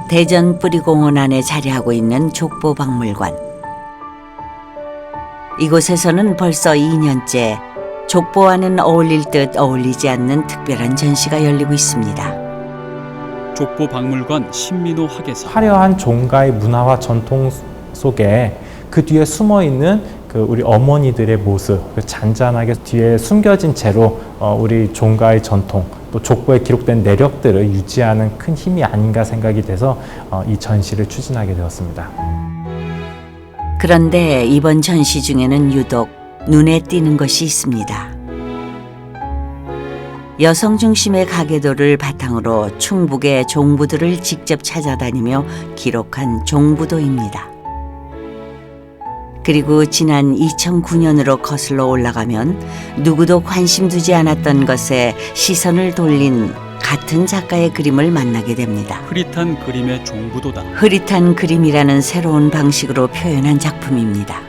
대전 뿌리공원 안에 자리하고 있는 족보박물관. 이곳에서는 벌써 2년째 족보와는 어울릴 듯 어울리지 않는 특별한 전시가 열리고 있습니다. 족보박물관 신민호 학예사. 화려한 종가의 문화와 전통 속에 그 뒤에 숨어 있는 우리 어머니들의 모습, 잔잔하게 뒤에 숨겨진 채로 우리 종가의 전통, 또 족보에 기록된 내력들을 유지하는 큰 힘이 아닌가 생각이 돼서 이 전시를 추진하게 되었습니다. 그런데 이번 전시 중에는 유독 눈에 띄는 것이 있습니다. 여성 중심의 가계도를 바탕으로 충북의 종부들을 직접 찾아다니며 기록한 종부도입니다. 그리고 지난 2009년으로 거슬러 올라가면 누구도 관심 두지 않았던 것에 시선을 돌린 같은 작가의 그림을 만나게 됩니다. 흐릿한 그림의 종부도다. 흐릿한 그림이라는 새로운 방식으로 표현한 작품입니다.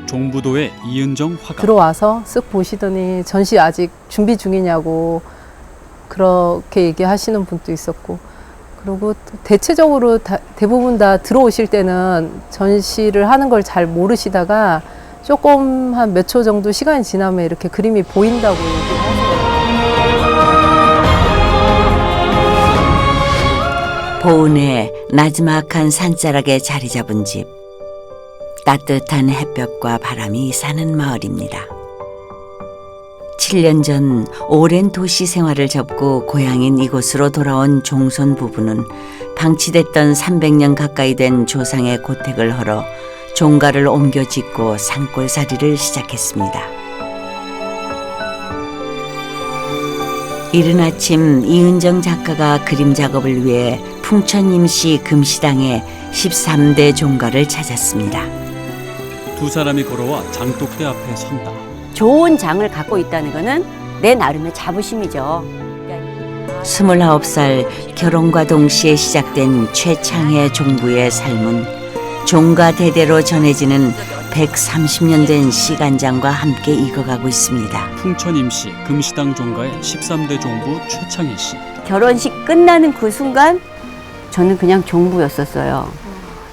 종부도의 이은정 화가. 들어와서 쓱 보시더니 전시 아직 준비 중이냐고 그렇게 얘기하시는 분도 있었고, 그리고 대체적으로 대부분 다 들어오실 때는 전시를 하는 걸 잘 모르시다가 조금 한 몇 초 정도 시간이 지나면 이렇게 그림이 보인다고 얘기를 하세요. 보은의 나지막한 산자락에 자리 잡은 집. 따뜻한 햇볕과 바람이 사는 마을입니다. 7년 전 오랜 도시 생활을 접고 고향인 이곳으로 돌아온 종손 부부는 방치됐던 300년 가까이 된 조상의 고택을 헐어 종가를 옮겨 짓고 산골살이를 시작했습니다. 이른 아침 이은정 작가가 그림 작업을 위해 풍천임시 금시당에 13대 종가를 찾았습니다. 두 사람이 걸어와 장독대 앞에 선다. 좋은 장을 갖고 있다는 것은 내 나름의 자부심이죠. 29살 결혼과 동시에 시작된 최창해 종부의 삶은 종가 대대로 전해지는 130년 된 시간장과 함께 익어가고 있습니다. 풍천임시 금시당 종가의 13대 종부 최창희 씨. 결혼식 끝나는 그 순간 저는 그냥 종부였었어요.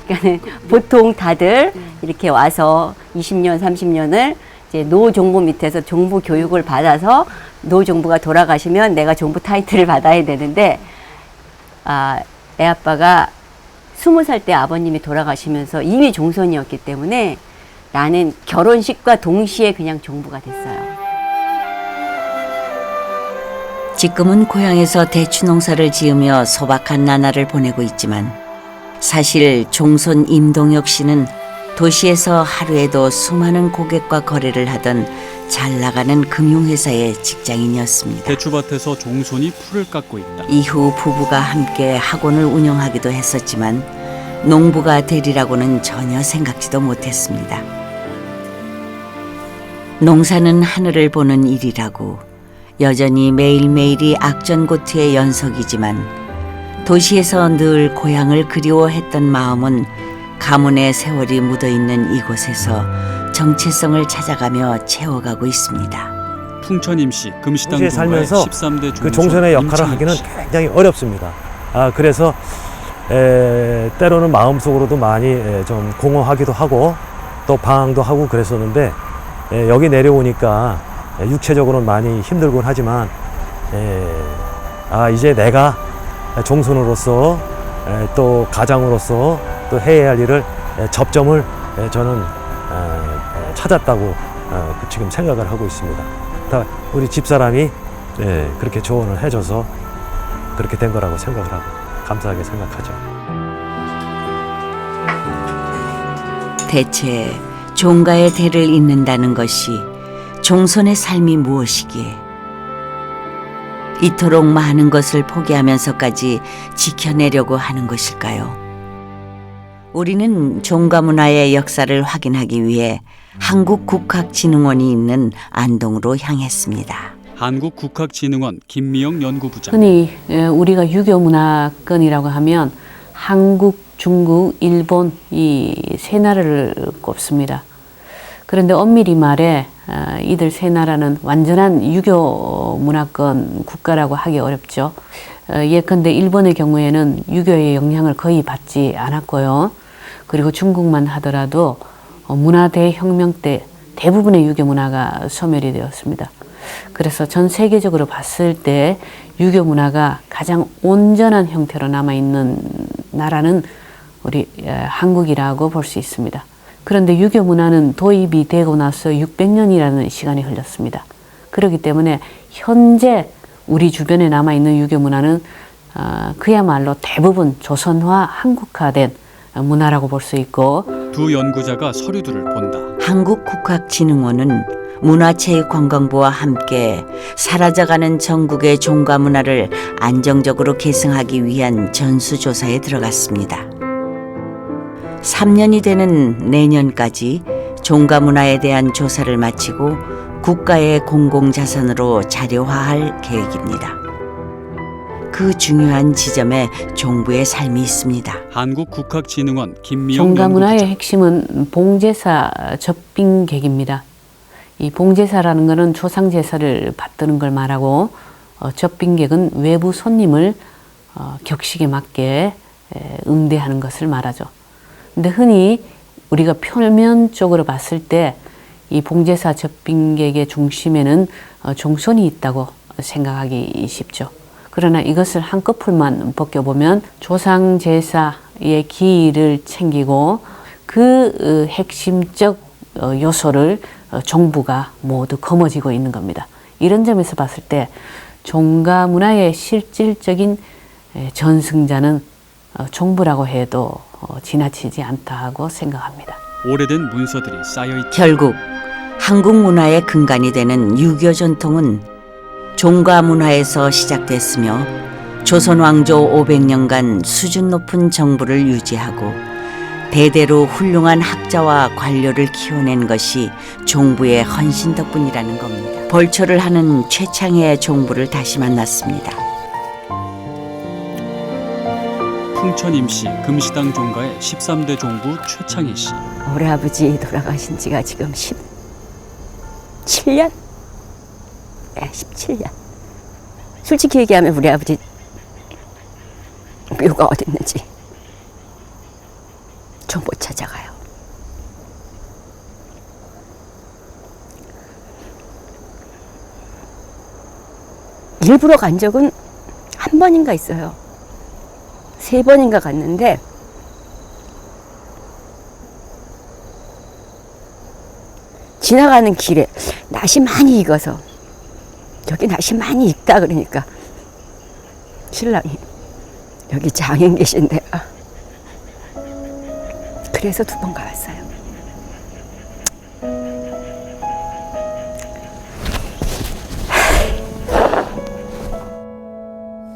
그러니까 보통 다들 이렇게 와서 20년, 30년을 이제 노종부 밑에서 종부 교육을 받아서 노종부가 돌아가시면 내가 종부 타이틀을 받아야 되는데, 애 아빠가 20살 때 아버님이 돌아가시면서 이미 종손이었기 때문에 나는 결혼식과 동시에 그냥 종부가 됐어요. 지금은 고향에서 대추 농사를 지으며 소박한 나날을 보내고 있지만 사실 종손 임동혁 씨는 도시에서 하루에도 수많은 고객과 거래를 하던 잘 나가는 금융회사의 직장인이었습니다. 대추밭에서 종손이 풀을 깎고 있다. 이후 부부가 함께 학원을 운영하기도 했었지만 농부가 되리라고는 전혀 생각지도 못했습니다. 농사는 하늘을 보는 일이라고 여전히 매일매일이 악전고투의 연속이지만 도시에서 늘 고향을 그리워했던 마음은 가문의 세월이 묻어있는 이곳에서 정체성을 찾아가며 채워가고 있습니다. 풍천임시 금시당 도시에 종가의 살면서 13대 종손 그 종손의 역할을 임창희 하기는 씨. 굉장히 어렵습니다. 그래서 때로는 마음속으로도 많이 좀 공허하기도 하고 또 방황도 하고 그랬었는데, 여기 내려오니까 육체적으로는 많이 힘들곤 하지만 이제 내가 종손으로서 또 가장으로서 또 해야 할 일을 접점을 저는 찾았다고 지금 생각을 하고 있습니다. 다 우리 집사람이 그렇게 조언을 해줘서 그렇게 된 거라고 생각을 하고 감사하게 생각하죠. 대체 종가의 대를 잇는다는 것이 종손의 삶이 무엇이기에 이토록 많은 것을 포기하면서까지 지켜내려고 하는 것일까요? 우리는 종가 문화의 역사를 확인하기 위해 한국국학진흥원이 있는 안동으로 향했습니다. 한국국학진흥원 김미영 연구부장. 흔히 우리가 유교문화권이라고 하면 한국, 중국, 일본 이 세 나라를 꼽습니다. 그런데 엄밀히 말해 이들 세 나라는 완전한 유교 문화권 국가라고 하기 어렵죠. 예컨대 일본의 경우에는 유교의 영향을 거의 받지 않았고요. 그리고 중국만 하더라도 문화 대혁명 때 대부분의 유교 문화가 소멸이 되었습니다. 그래서 전 세계적으로 봤을 때 유교 문화가 가장 온전한 형태로 남아있는 나라는 우리 한국이라고 볼 수 있습니다. 그런데 유교 문화는 도입이 되고 나서 600년이라는 시간이 흘렀습니다. 그렇기 때문에 현재 우리 주변에 남아있는 유교 문화는 그야말로 대부분 조선화, 한국화된 문화라고 볼 수 있고, 두 연구자가 서류들을 본다. 한국국학진흥원은 문화체육관광부와 함께 사라져가는 전국의 종가 문화를 안정적으로 계승하기 위한 전수조사에 들어갔습니다. 3년이 되는 내년까지 종가 문화에 대한 조사를 마치고 국가의 공공자산으로 자료화할 계획입니다. 그 중요한 지점에 종부의 삶이 있습니다. 한국국학진흥원 김미영 종가 문화의 연구기자. 핵심은 봉제사 접빙객입니다. 이 봉제사라는 것은 조상 제사를 받드는 걸 말하고, 접빙객은 외부 손님을 격식에 맞게 응대하는 것을 말하죠. 근데 흔히 우리가 표면적으로 봤을 때 이 봉제사 접빙객의 중심에는 종손이 있다고 생각하기 쉽죠. 그러나 이것을 한꺼풀만 벗겨보면 조상 제사의 기일을 챙기고 그 핵심적 요소를 종부가 모두 거머쥐고 있는 겁니다. 이런 점에서 봤을 때 종가 문화의 실질적인 전승자는 종부라고 해도 지나치지 않다고 생각합니다. 오래된 문서들이 쌓여있다. 결국 한국 문화의 근간이 되는 유교 전통은 종가 문화에서 시작됐으며 조선 왕조 500년간 수준 높은 정부를 유지하고 대대로 훌륭한 학자와 관료를 키워낸 것이 종부의 헌신 덕분이라는 겁니다. 벌초를 하는 최창의 종부를 다시 만났습니다. 풍천 임시 금시당 종가의 13대 종부 최창희 씨. 우리 아버지 돌아가신 지가 지금 17년? 네, 17년. 솔직히 얘기하면 우리 아버지 묘가 어디 있는지 좀 못 찾아가요. 일부러 간 적은 한 번인가 있어요. 3번인가 갔는데 지나가는 길에 낯이 많이 익어서 여기 낯이 많이 익다 그러니까 신랑이 여기 장인 계신데 그래서 2번 가봤어요.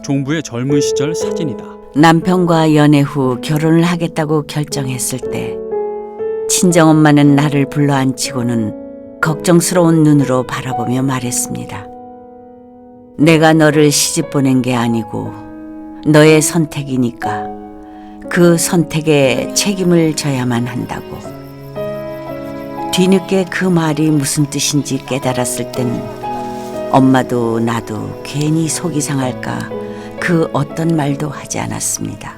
종부의 젊은 시절 사진이다. 남편과 연애 후 결혼을 하겠다고 결정했을 때 친정엄마는 나를 불러앉히고는 걱정스러운 눈으로 바라보며 말했습니다. 내가 너를 시집 보낸 게 아니고 너의 선택이니까 그 선택에 책임을 져야만 한다고. 뒤늦게 그 말이 무슨 뜻인지 깨달았을 땐 엄마도 나도 괜히 속이 상할까 그 어떤 말도 하지 않았습니다.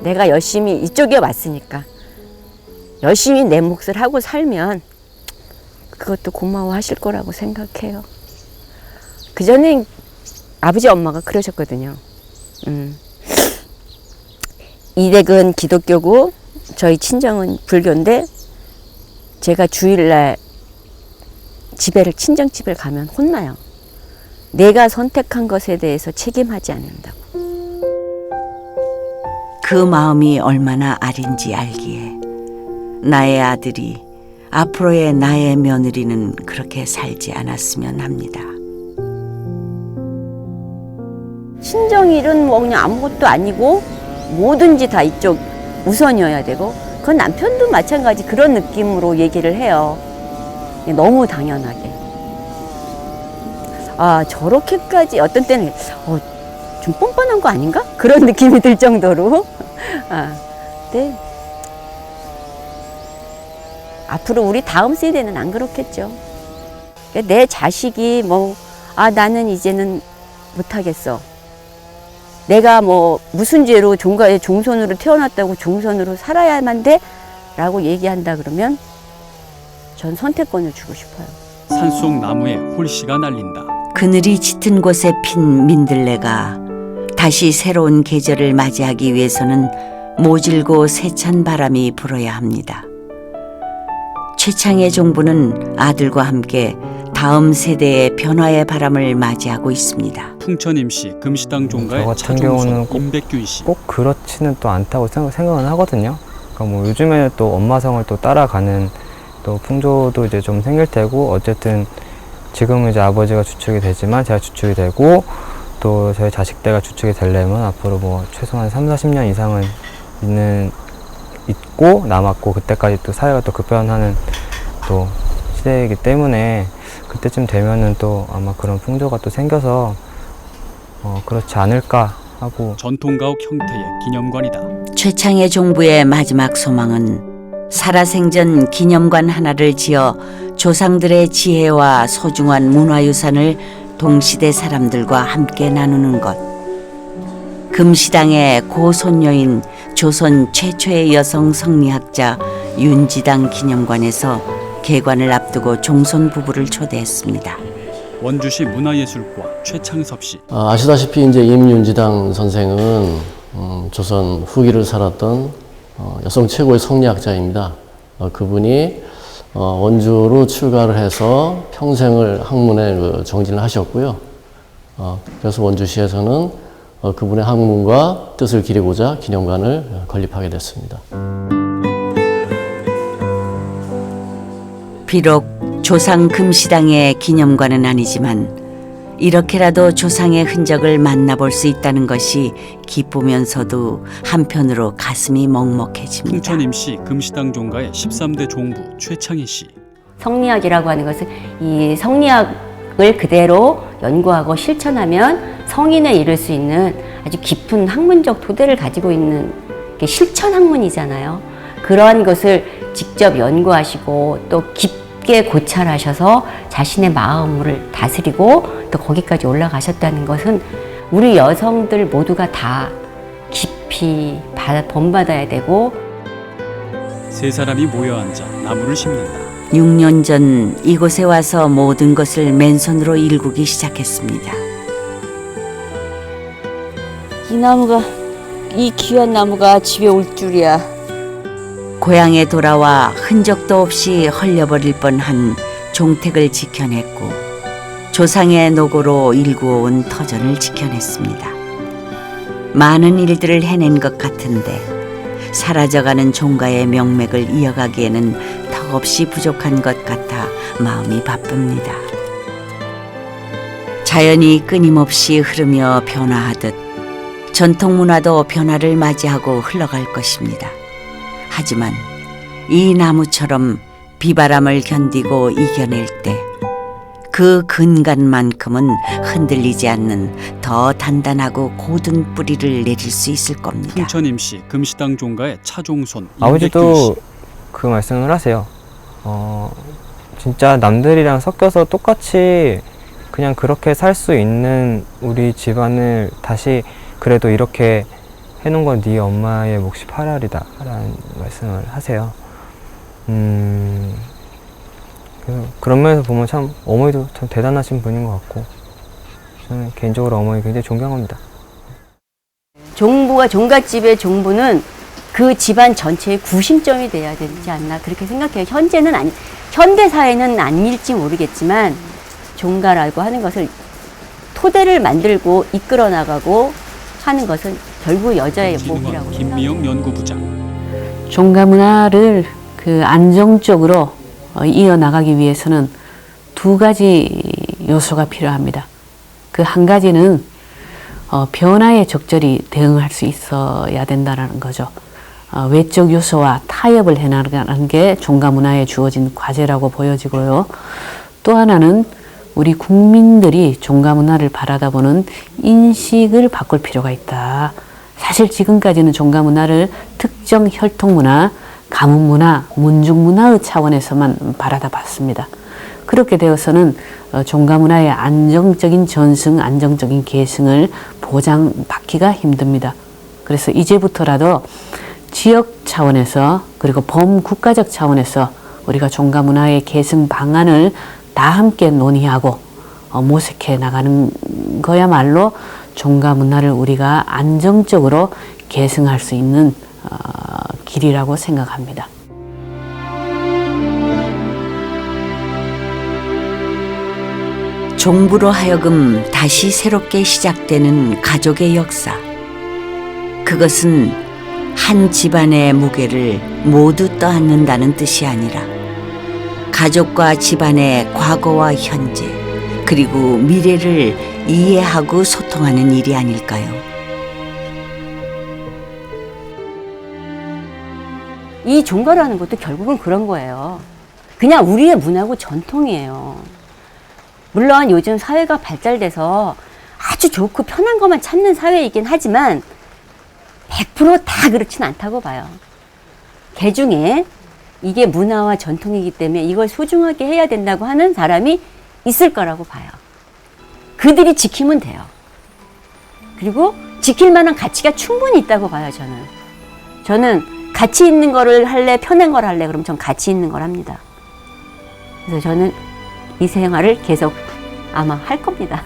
내가 열심히 이쪽에 왔으니까 열심히 내 몫을 하고 살면 그것도 고마워하실 거라고 생각해요. 그전에 아버지 엄마가 그러셨거든요. 이 댁은 기독교고 저희 친정은 불교인데 제가 주일날 친정집을 가면 혼나요. 내가 선택한 것에 대해서 책임하지 않는다고. 그 마음이 얼마나 아린지 알기에 나의 아들이 앞으로의 나의 며느리는 그렇게 살지 않았으면 합니다. 친정일은 뭐 그냥 아무것도 아니고 뭐든지 다 이쪽 우선이어야 되고 그건 남편도 마찬가지 그런 느낌으로 얘기를 해요. 너무 당연하게. 아 저렇게까지 어떤 때는 좀 뻔뻔한 거 아닌가? 그런 느낌이 들 정도로. 네. 앞으로 우리 다음 세대는 안 그렇겠죠. 내 자식이 나는 이제는 못하겠어. 내가 뭐 무슨 죄로 종가의 종손으로 태어났다고 종손으로 살아야만 돼? 라고 얘기한다 그러면 전 선택권을 주고 싶어요. 산속 나무에 홀씨가 날린다. 그늘이 짙은 곳에 핀 민들레가 다시 새로운 계절을 맞이하기 위해서는 모질고 세찬 바람이 불어야 합니다. 최창의 종부는 아들과 함께 다음 세대의 변화의 바람을 맞이하고 있습니다. 풍천임시 금시당 종가의 저 같은 경우는 차종손 꼭- 임백균 씨. 꼭 그렇지는 또 않다고 생각은 하거든요. 그러니까 뭐 요즘에는 또 엄마성을 또 따라가는 또 풍조도 이제 좀 생길 테고, 어쨌든 지금은 이제 아버지가 주축이 되지만 제가 주축이 되고 또 저희 자식대가 주축이 되려면 앞으로 뭐 최소한 30-40년 이상은 있고 남았고, 그때까지 또 사회가 또 급변하는 또 시대이기 때문에 그때쯤 되면은 또 아마 그런 풍조가 또 생겨서 그렇지 않을까 하고. 전통가옥 형태의 기념관이다. 최창의 종부의 마지막 소망은 살아생전 기념관 하나를 지어 조상들의 지혜와 소중한 문화유산을 동시대 사람들과 함께 나누는 것. 금시당의 고손녀인 조선 최초의 여성 성리학자 윤지당 기념관에서 개관을 앞두고 종손 부부를 초대했습니다. 원주시 문화예술과 최창섭 씨. 아시다시피 이제 임윤지당 선생은 조선 후기를 살았던 여성 최고의 성리학자입니다. 그분이 원주로 출가를 해서 평생을 학문에 정진을 하셨고요. 그래서 원주시에서는 그분의 학문과 뜻을 기리고자 기념관을 건립하게 됐습니다. 비록 조상 금시당의 기념관은 아니지만 이렇게라도 조상의 흔적을 만나볼 수 있다는 것이 기쁘면서도 한편으로 가슴이 먹먹해집니다. 풍천임시 금시당 종가의 13대 종부 최창희 씨. 성리학이라고 하는 것은 이 성리학을 그대로 연구하고 실천하면 성인에 이를 수 있는 아주 깊은 학문적 토대를 가지고 있는 게 실천 학문이잖아요. 그러한 것을 직접 연구하시고 또 깊게 고찰하셔서 자신의 마음을 다스리고 또 거기까지 올라가셨다는 것은 우리 여성들 모두가 다 깊이 본받아야 되고. 세 사람이 모여 앉아 나무를 심는다. 6년 전 이곳에 와서 모든 것을 맨손으로 일구기 시작했습니다. 이 귀한 나무가 집에 올 줄이야. 고향에 돌아와 흔적도 없이 헐려버릴 뻔한 종택을 지켜냈고 조상의 노고로 일구어온 터전을 지켜냈습니다. 많은 일들을 해낸 것 같은데 사라져가는 종가의 명맥을 이어가기에는 턱없이 부족한 것 같아 마음이 바쁩니다. 자연이 끊임없이 흐르며 변화하듯 전통 문화도 변화를 맞이하고 흘러갈 것입니다. 하지만 이 나무처럼 비바람을 견디고 이겨낼 때 그 근간만큼은 흔들리지 않는 더 단단하고 고든 뿌리를 내릴 수 있을 겁니다. 풍천임시 금시당 종가의 차종손 임백균 씨. 아버지도 그 말씀을 하세요. 진짜 남들이랑 섞여서 똑같이 그냥 그렇게 살 수 있는 우리 집안을 다시 그래도 이렇게 해놓은 건 네 엄마의 몫이 파랄이다 라는 말씀을 하세요. 그런 면에서 보면 참 어머니도 참 대단하신 분인 것 같고, 저는 개인적으로 어머니 굉장히 존경합니다. 종부가 종갓집의 종부는 그 집안 전체의 구심점이 돼야 되지 않나 그렇게 생각해요. 현대 사회는 아닐지 모르겠지만 종가라고 하는 것을 토대를 만들고 이끌어 나가고 하는 것은 결국 여자의 몫이라고 김미영 생각해요. 연구부장. 종가 문화를 그 안정적으로 이어나가기 위해서는 두 가지 요소가 필요합니다. 그 한 가지는 변화에 적절히 대응할 수 있어야 된다는 거죠. 외적 요소와 타협을 해나가는 게 종가 문화에 주어진 과제라고 보여지고요. 또 하나는 우리 국민들이 종가 문화를 바라다보는 인식을 바꿀 필요가 있다. 사실 지금까지는 종가 문화를 특정 혈통 문화, 가문 문화, 문중 문화의 차원에서만 바라다 봤습니다. 그렇게 되어서는 종가 문화의 안정적인 전승, 안정적인 계승을 보장받기가 힘듭니다. 그래서 이제부터라도 지역 차원에서 그리고 범국가적 차원에서 우리가 종가 문화의 계승 방안을 다 함께 논의하고 모색해 나가는 거야말로 종가 문화를 우리가 안정적으로 계승할 수 있는 길이라고 생각합니다. 종부로 하여금 다시 새롭게 시작되는 가족의 역사. 그것은 한 집안의 무게를 모두 떠안는다는 뜻이 아니라 가족과 집안의 과거와 현재 그리고 미래를 이해하고 소통하는 일이 아닐까요? 이 종가라는 것도 결국은 그런 거예요. 그냥 우리의 문화고 전통이에요. 물론 요즘 사회가 발달돼서 아주 좋고 편한 것만 찾는 사회이긴 하지만 100% 다 그렇진 않다고 봐요. 개중에 이게 문화와 전통이기 때문에 이걸 소중하게 해야 된다고 하는 사람이 있을 거라고 봐요. 그들이 지키면 돼요. 그리고 지킬 만한 가치가 충분히 있다고 봐요, 저는 가치 있는 거를 할래, 편한 걸 할래, 그럼 전 가치 있는 걸 합니다. 그래서 저는 이 생활을 계속 아마 할 겁니다.